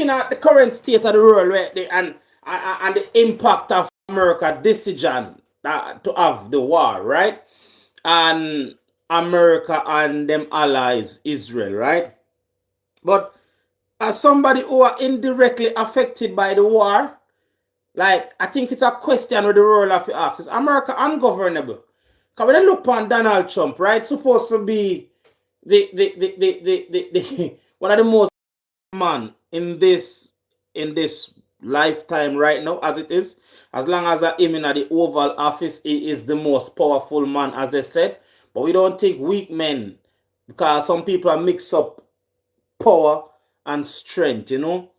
looking at the current state of the world and the impact of America decision to have the war, right? And America and them allies, Israel, right? But as somebody who are indirectly affected by the war, like, I think it's a question with the world have to ask. Is America ungovernable? Because when I look on Donald Trump, right, supposed to be the one of the most man in this lifetime right now, as it is. As long as him in the Oval Office, he is the most powerful man, as I said. But we don't think weak men, because some people are mix up power and strength, you know,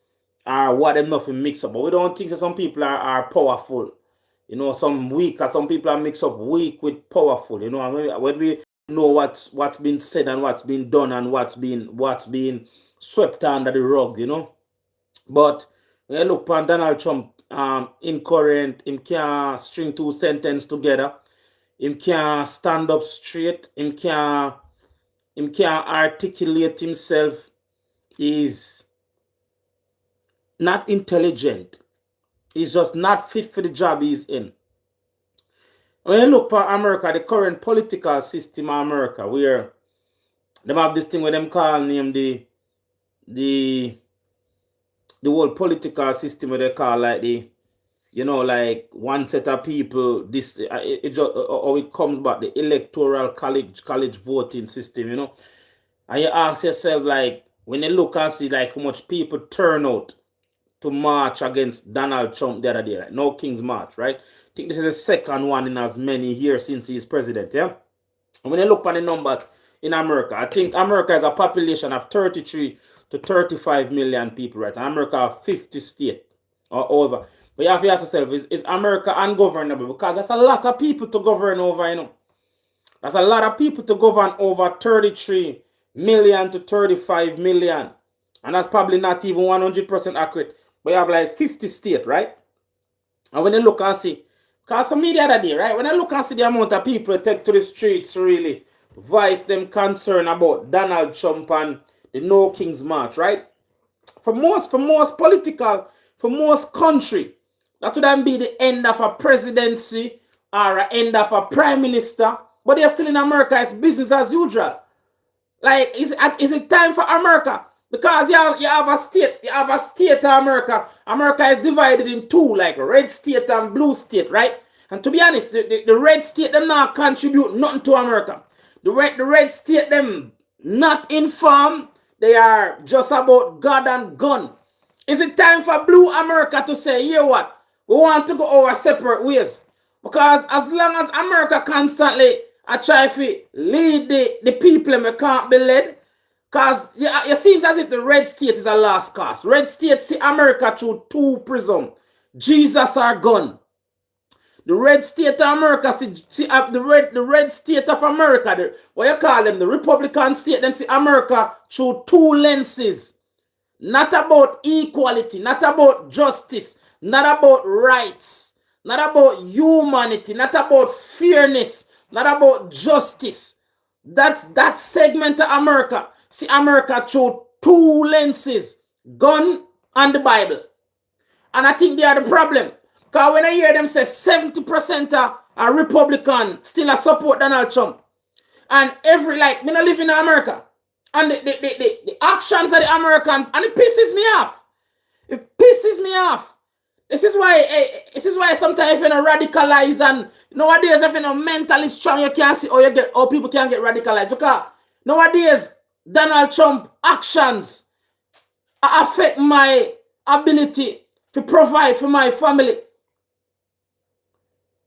or what them nothing mix up. But we don't think that some people are powerful. You know, some weak, or some people are mix up weak with powerful. You know, and when we know what's been said and what's been done and what's been swept under the rug, you know. But when you look on Donald Trump, incoherent, him can't string two sentences together, him can't stand up straight, him can't articulate himself. He's not intelligent. He's just not fit for the job he's in. When you look at America, the current political system of America, where they have this thing where them call name the whole political system where they call like like one set of people, this it just or it comes back the electoral college voting system, you know. And you ask yourself, like, when you look and see like how much people turn out to march against Donald Trump the other day, like no King's March, right? I think this is the second one in as many years since he's president, yeah? And when you look at the numbers in America, I think America has a population of 33 to 35 million people, right? And America have 50 states or over. But you have to ask yourself, is America ungovernable? Because that's a lot of people to govern over, you know. That's a lot of people to govern over 33 million to 35 million. And that's probably not even 100% accurate. But you have like 50 states, right? And when you look and see, because some media the other day, right? When I look and see the amount of people that take to the streets really voice them concern about Donald Trump and the No King's March, right? For most country, that would then be the end of a presidency or an end of a prime minister. But they're still in America, it's business as usual. Like, is it time for America? Because you have a state of America. America is divided in two, like red state and blue state, right? And to be honest, the red state, them not contribute nothing to America. The red state, them not informed. They are just about God and gun. Is it time for blue America to say, you know what? We want to go our separate ways. Because as long as America constantly try to lead the people, and can't be led. Because it seems as if the red state is a lost cause. Red state see America through two prisms. Jesus or gun. The red state of America see the red state of America, what you call them, the Republican state, them see America through two lenses. Not about equality, not about justice, not about rights, not about humanity, not about fairness, not about justice. That's that segment of America. See America through two lenses, gun and the Bible. And I think they are the problem. Because when I hear them say 70% are Republican still support Donald Trump. And me not live in America. And the actions of the American, and it pisses me off. It pisses me off. This is why sometimes if you're radicalized and nowadays if you're mentally strong, you can't see how people can get radicalized. Because nowadays, Donald Trump actions affect my ability to provide for my family.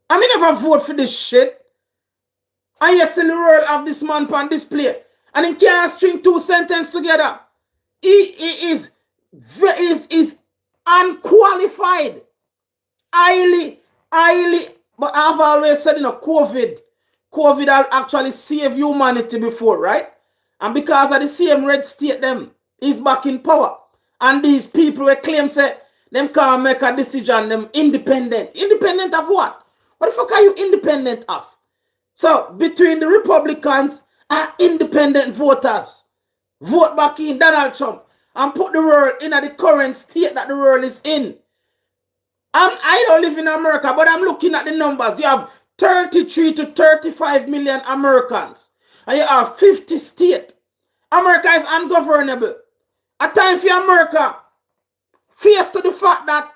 I mean, never vote for this shit. And yet in the world of this man on display. And he can't string two sentences together. He is unqualified. Highly. But I've always said, COVID have actually saved humanity before, right? And because of the same red state, them is back in power. And these people will claim, say, them can't make a decision, them independent. Independent of what? What the fuck are you independent of? So, between the Republicans and independent voters, vote back in Donald Trump. and put the world in the current state that the world is in. I don't live in America, but I'm looking at the numbers. You have 33 to 35 million Americans, and you have 50 states. America is ungovernable. A time for America, faced to the fact that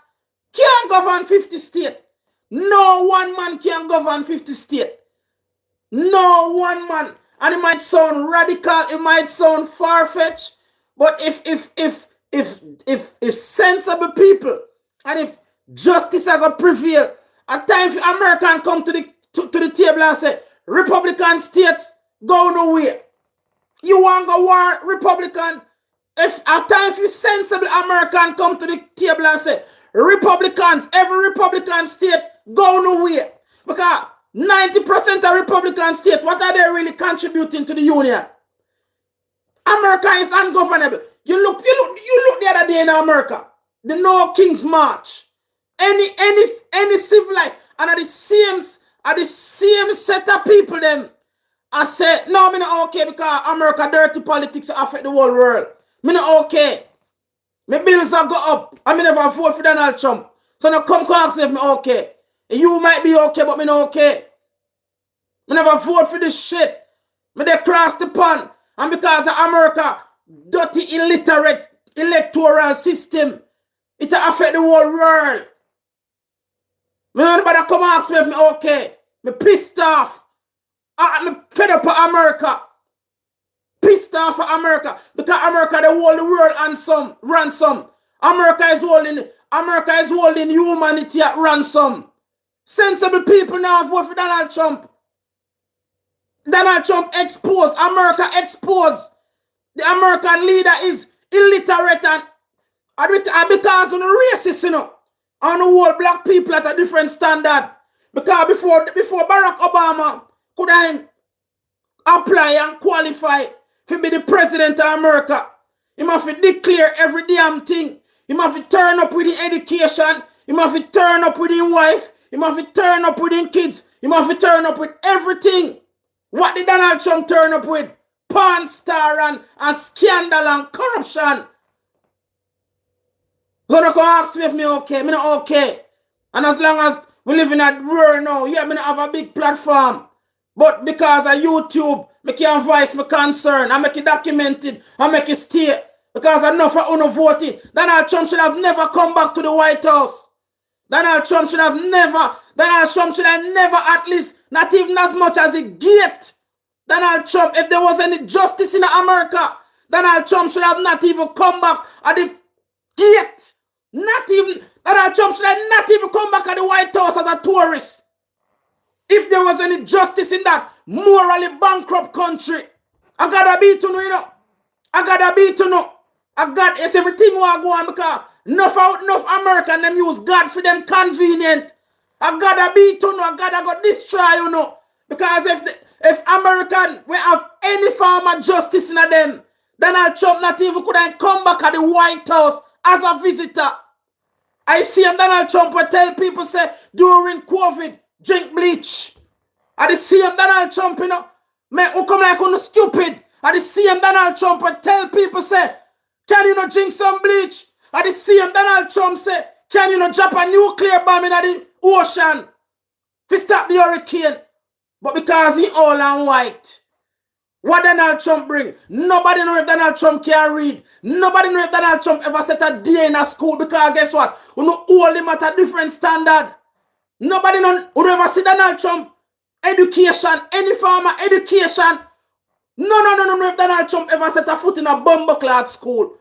can't govern 50 states. No one man can govern 50 states. No one man. And it might sound radical, it might sound far-fetched, but if sensible people and if justice are going to prevail, at times American come to the table and say, Republican states go nowhere. You want to go war Republican? If at times if sensible American come to the table and say, Republicans, every Republican state go nowhere. Because 90% of Republican states, what are they really contributing to the union? America is ungovernable. You look the other day in America, the No King's March. Any civilized and are the same set of people them. I say, no, I'm not okay because America dirty politics affect the whole world. I'm not okay. My bills are go up. I never vote for Donald Trump. So now come ask me if I'm okay. You might be okay, but I'm not okay. I never vote for this shit. I they cross the pond. And because of America, dirty illiterate electoral system, it affect the whole world. Nobody come ask me if I'm okay. I'm pissed off. I'm fed up with America. Pissed off of America. Because America, they hold the world ransom. America is holding humanity at ransom. Sensible people now vote for Donald Trump. Donald Trump exposed. America exposed. The American leader is illiterate and because of the racist, you know. And the whole black people at a different standard. Because before Barack Obama could apply and qualify to be the president of America, he must declare every damn thing. He must turn up with the education. He must turn up with his wife. He must turn up with his kids. He must turn up with everything. What did Donald Trump turn up with? Porn star and scandal and corruption. So don't come ask me if me okay. I'm not okay. And as long as we live in a world now, yeah, I don't have a big platform. But because of YouTube, I can voice my concern. I make it documented. I make it stay. Because enough of uno voting. Donald Trump should have never come back to the White House. Donald Trump should have never at least, not even as much as he get. Donald Trump, if there was any justice in America, Donald Trump should have not even come back at the gate. Donald Trump should have not even come back at the White House as a tourist. If there was any justice in that morally bankrupt country, I gotta be to know, you know. I gotta be to know. It's everything will go on because enough American them use God for them convenient. I gotta be to know. I gotta go destroy, you know. Because if American we have any form of justice in them, Donald Trump not even could come back at the White House as a visitor. I see him, Donald Trump will tell people say during COVID, drink bleach. I see him, Donald Trump, you know, man, who come like on the stupid. I see him, Donald Trump will tell people say, can you not drink some bleach? I see him, Donald Trump say, can you not drop a nuclear bomb in the ocean to stop the hurricane? But because he all and white, what Donald Trump bring? Nobody know if Donald Trump can read. Nobody know if Donald Trump ever set a day in a school because guess what? You know all them at a different standard. Nobody know who ever see Donald Trump education, any form of education. No, if Donald Trump ever set a foot in a bumbleclad school.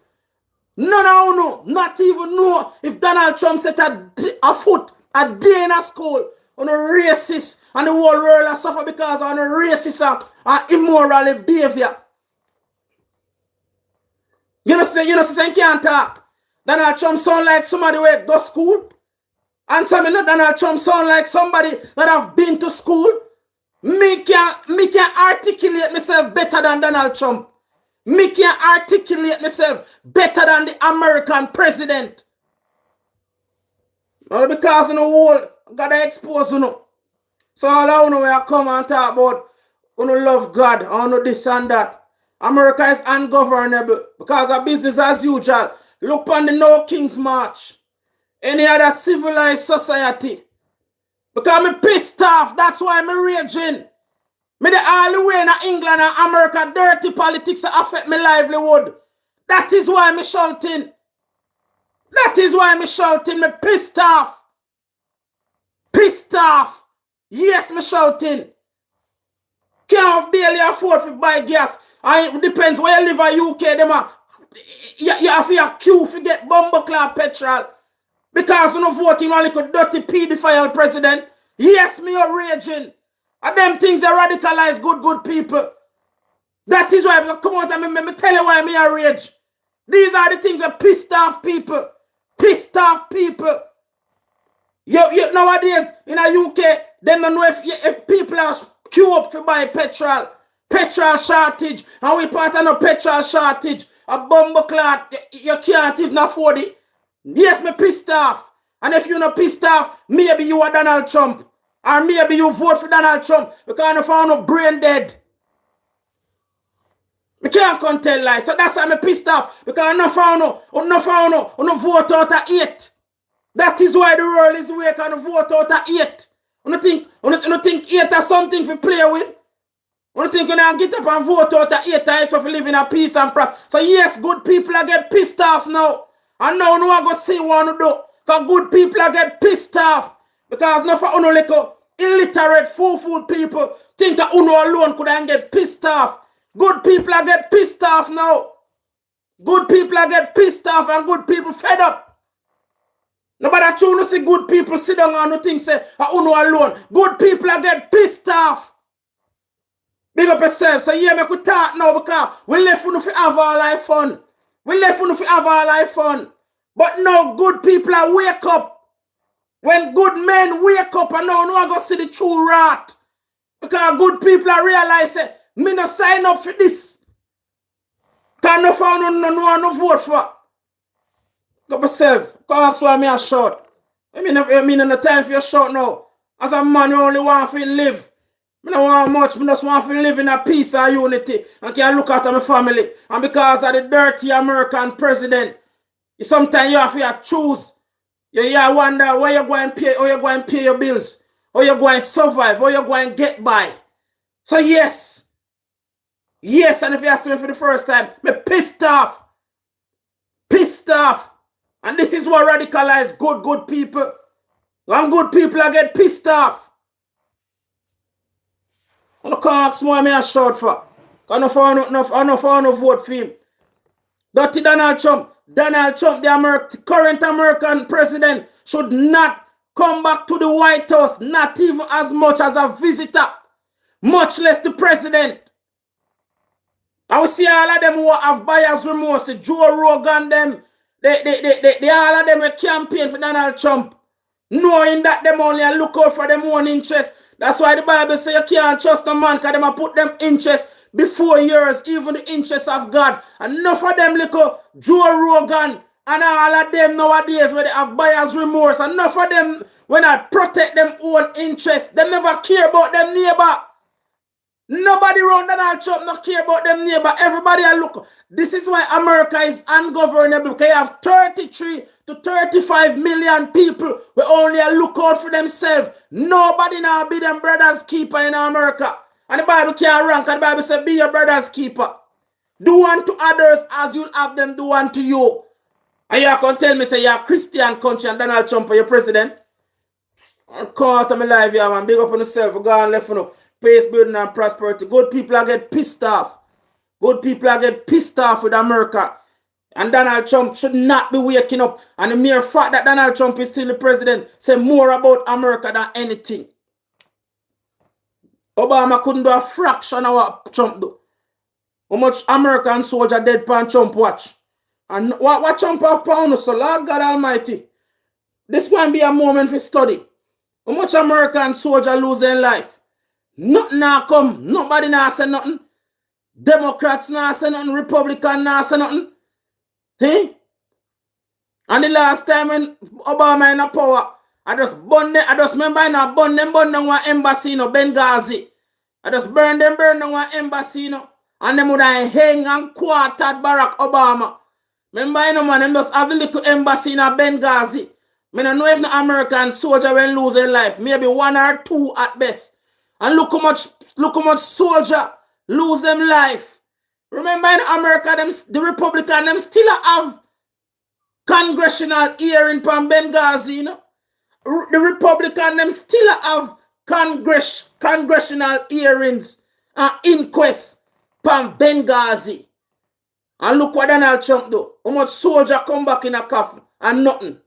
No, not even know if Donald Trump set a foot a day in a school. On a racist and the whole world has suffer because of a racist and immoral behavior. You know, say you can't talk. Donald Trump sound like somebody who go to school. And some Donald Trump sound like somebody that have been to school. Me can articulate myself better than Donald Trump. Me can articulate myself better than the American president. Not because in the world, gotta expose you know. So all I know where I come and talk about, you know, love God, I know this and that. America is ungovernable because of business as usual. Look on the No King's March. Any other civilized society. Because I'm pissed off. That's why I'm raging. Me the all the way in England and America dirty politics that affect my livelihood. That is why I'm shouting. That is why I'm shouting. Me pissed off. Pissed off. Yes, me shouting. Can't barely afford to buy gas. And it depends where you live in UK. You have to queue to get bumbuckler petrol. Because you know voting one little dirty pedophile president. Yes, me are raging. And them things are radicalize good people. That is why, come on, me tell you why me are rage. These are the things that pissed off people. Pissed off people. You nowadays, in the UK, they don't know if people are queue up to buy petrol. Petrol shortage. And we part of no petrol shortage. A bumbuckler, you can't even afford it. Yes, me pissed off. And if you're not pissed off, maybe you are Donald Trump. Or maybe you vote for Donald Trump because you found no brain dead. I can't come tell lies. So that's why I'm pissed off. Because I no vote out of 8. That is why the world is awake and vote out of 8. You think 8 is something to play with? You think you can get up and vote out of 8 times for living in peace and pride? So yes, good people are get pissed off now. And now no one go see what to do. Because good people are get pissed off. Because no for uno little illiterate fool people think that uno alone could get pissed off. Good people are get pissed off now. Good people are get pissed off and good people fed up. Nobody true to see good people sit down and no think say uno alone. Good people are get pissed off. Big up yourself. So yeah, make we talk now because we left uno for have all life fun. We left uno for have all life fun. But now good people are wake up. When good men wake up and now no one go see the true rat. Because good people are realize say, me no sign up for this. Because no found no vote for. Go myself. Go ask why me a short. I mean no time for your short now. As a man you only want to live. I don't want much. I just want to live in a peace and unity. And can look after my family. And because of the dirty American president, sometimes you have to choose. You wonder where you're going to pay, or you're going to pay your bills, or you're going to survive, or you're going to get by. So yes. Yes, and if you ask me for the first time, me pissed off. Pissed off. And this is what radicalized good people. And good people are get pissed off. I don't ask more me a shout for. I don't vote for him. Dirty Donald Trump. Donald Trump, the current American president, should not come back to the White House, not even as much as a visitor, much less the president. I will see all of them who have buyer's remorse, the Joe Rogan, them, they all of them will campaign for Donald Trump, knowing that them only look out for them own interest. That's why the Bible says you can't trust a man because they put them interest before yours, even the interests of God. And enough of them little Joe Rogan and all of them nowadays where they have buyer's remorse. And enough of them when I protect them own interests. They never care about them neighbor. Nobody around Donald Trump not care about them neighbor. Everybody look. This is why America is ungovernable. Because you have 33 to 35 million people who only look out for themselves. Nobody now be them brother's keeper in America. And the Bible can't rank, and the Bible says, be your brother's keeper. Do unto others as you'll have them do unto you. And you can tell me, say, you're a Christian country and Donald Trump are your president. And come out of my life, yeah, man. Big up on yourself. Go and left, you know. Peace, building, and prosperity. Good people are get pissed off. Good people are get pissed off with America. And Donald Trump should not be waking up. And the mere fact that Donald Trump is still the president say more about America than anything. Obama couldn't do a fraction of what Trump do. How much American soldier dead pan Trump watch? And what Trump have pound so Lord God Almighty. This going be a moment for study. How much American soldier lose their life? Nothing now come. Nobody now say nothing. Democrats now say nothing. Republicans now say nothing. Hey? And the last time when Obama in a power, I just remember I burn them one embassy, no Benghazi. I just burn them one embassy, no. and them would have hang and quartered Barack Obama. Remember, you know, man, them just have a little embassy in Benghazi. I don't know if the American soldier will lose their life. Maybe 1 or 2 at best. And look how much soldier lose them life. Remember in America, the Republican, them still have congressional hearing from Benghazi, you know. The Republican, them still have congressional hearings and inquests from Benghazi. And look what Donald Trump do. How much soldier come back in a coffin and nothing.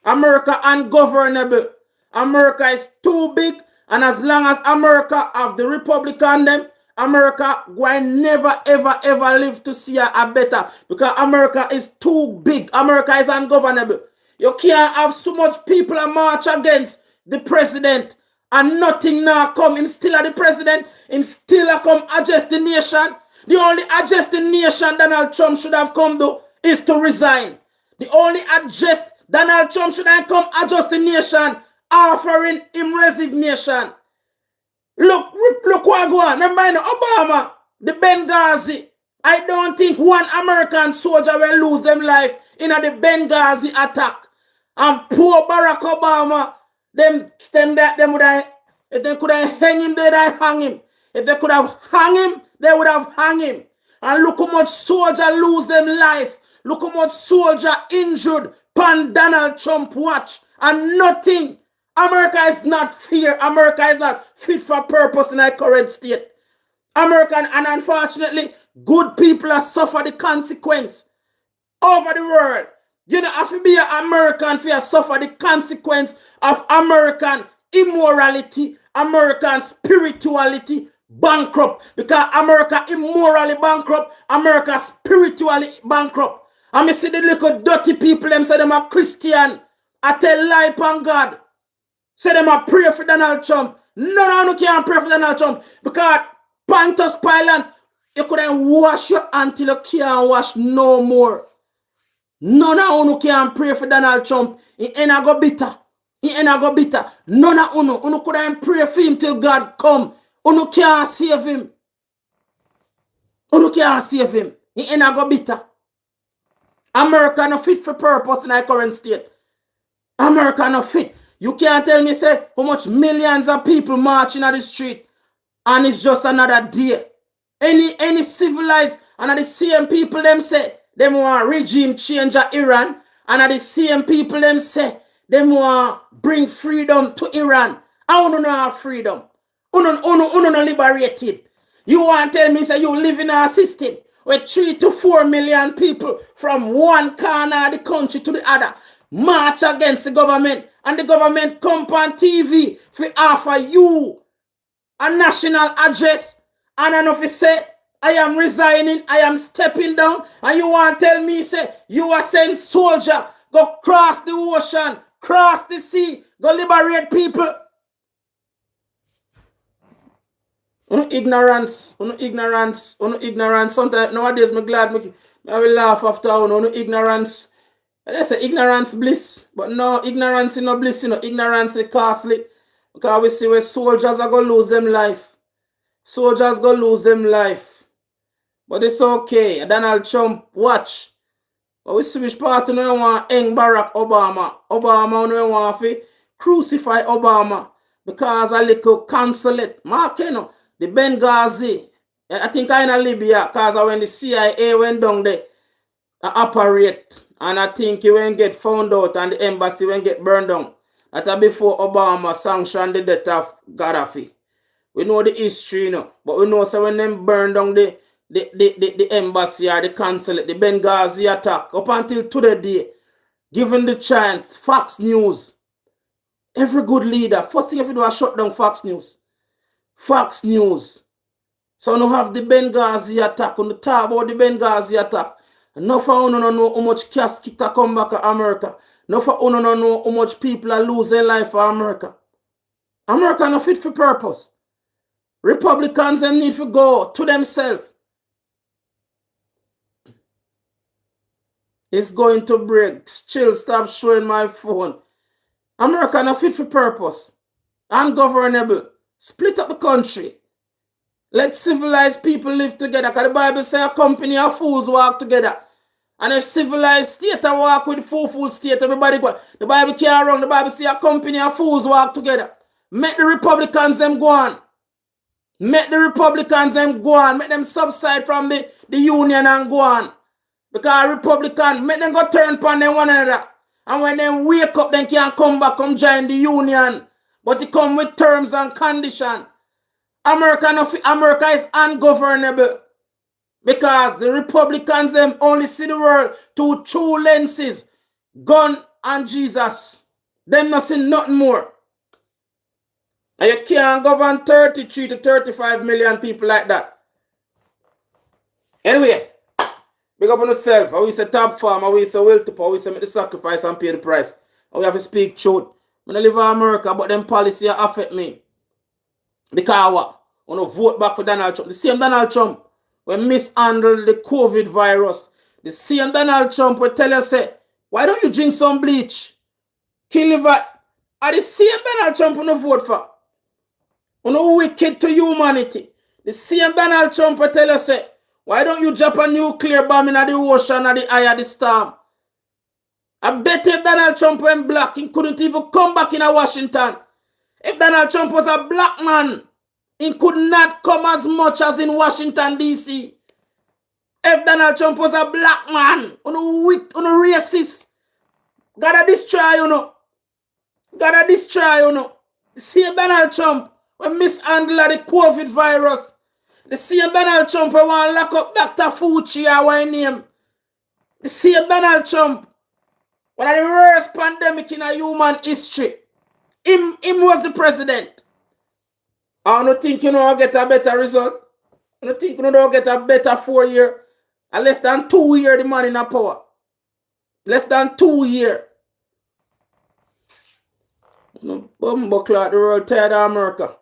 America ungovernable. America is too big, and as long as America have the Republican them, America will never ever ever live to see a better, because America is too big. America is ungovernable. You can't have so much people a march against the president and nothing now come. Him still at the president, him still a come adjust the nation. The only adjust the nation Donald Trump should have come to is to resign. The only adjust Donald Trump should have come adjust the nation, offering him resignation. Look what go on. Remember, Obama, the Benghazi. I don't think one American soldier will lose them life in the Benghazi attack. And poor Barack Obama, them would have, if they could have hang him, they'd have hang him. If they could have hang him, they would have hang him. And look how much soldier lose them life. Look how much soldier injured pan Donald Trump watch. And nothing. America is not fair. America is not fit for purpose in our current state. American, and unfortunately, good people have suffered the consequence over the world. You know, have to be an American for you suffer the consequence of American immorality, American spirituality bankrupt. Because America immorally bankrupt, America spiritually bankrupt. And I see the little dirty people, them say them are Christian. I tell lie upon God. Say them a pray for Donald Trump. No can't pray for Donald Trump. Because Pontius Pilate, you couldn't wash your hand till you can't wash no more. None of you can pray for Donald Trump. He ain't go bitter. He ain't go bitter. None of you couldn't pray for him till God come. You can't save him. You can't save him. He ain't go bitter. America no fit for purpose in our current state. America no fit. You can't tell me, say, how much millions of people marching on the street and it's just another day. Any civilized, and the same people them say, them want regime change at Iran, and the same people them say, them want bring freedom to Iran. I don't know have freedom. Uno liberated. You want to tell me, say, you live in a system where 3 to 4 million people from one corner of the country to the other march against the government, and the government come on TV for offer you a national address, and I know if you say, I am resigning, I am stepping down, and you want to tell me, say, you are saying soldier, go cross the ocean, cross the sea, go liberate people. Ignorance. Sometimes nowadays I'm glad I will laugh after ignorance. They say ignorance bliss, but no, ignorance is no bliss, ignorance is costly. Because we see where soldiers are going to lose them life. Soldiers going to lose them life. But it's okay. Donald Trump, watch. But we see which part no want hang Barack Obama. Obama no want to crucify Obama. Because a little consulate. Mark, you know, the Benghazi. I think I in Libya. Because when the CIA went down there, operate. And I think he won't get found out and the embassy won't get burned down. That before Obama sanctioned the death of Gaddafi. We know the history, you know. But we know so when them burn down the embassy or the consulate, the Benghazi attack, up until today, given the chance, Fox News, every good leader, first thing if you do is shut down Fox News. Fox News. So now have the Benghazi attack, on the talk about the Benghazi attack. No for you no know how much casket come back to America. No for you no know how much people are losing life for America. America no fit for purpose. Republicans them need to go to themselves. It's going to break. Chill, stop showing my phone. America no fit for purpose. Ungovernable. Split up the country. Let civilized people live together. Because the Bible says a company of fools walk together. And if civilized state walk with fool state, everybody go. The Bible can't run. The Bible says a company of fools walk together. Make the Republicans them go on. Make the Republicans them go on. Make them subside from the union and go on. Because Republicans, make them go turn upon them one another. And when they wake up, they can't come back, come join the union. But it come with terms and conditions. America is ungovernable. Because the Republicans them only see the world through two lenses. Gun and Jesus. Them not see nothing more. And you can't govern 33 to 35 million people like that. Anyway, big up on yourself. I will say top farm. I will say will to I will say make the sacrifice and pay the price. I will have to speak truth. I live in America, but them policy affect me. Because what? I want to vote back for Donald Trump. The same Donald Trump when mishandle the COVID virus. The same Donald Trump will tell you, say, why don't you drink some bleach? Kill liver. Are the same Donald Trump want to vote for? Wicked to humanity. The same Donald Trump will tell you, say, why don't you drop a nuclear bomb in the ocean at the eye of the storm? I bet if Donald Trump went black, he couldn't even come back in Washington. If Donald Trump was a black man, he could not come as much as in Washington, D.C. If Donald Trump was a black man, racist, gotta destroy, Gotta destroy, See Donald Trump when mishandle the COVID virus. The same Donald Trump who want to lock up Dr. Fauci or what name. The same Donald Trump, one of the worst pandemic in a human history. Him was the president. I don't think get a better result. I don't think get a better 4 year. And less than 2 year the man in a power. Less than 2 year. Bumbuckler the world tired of America.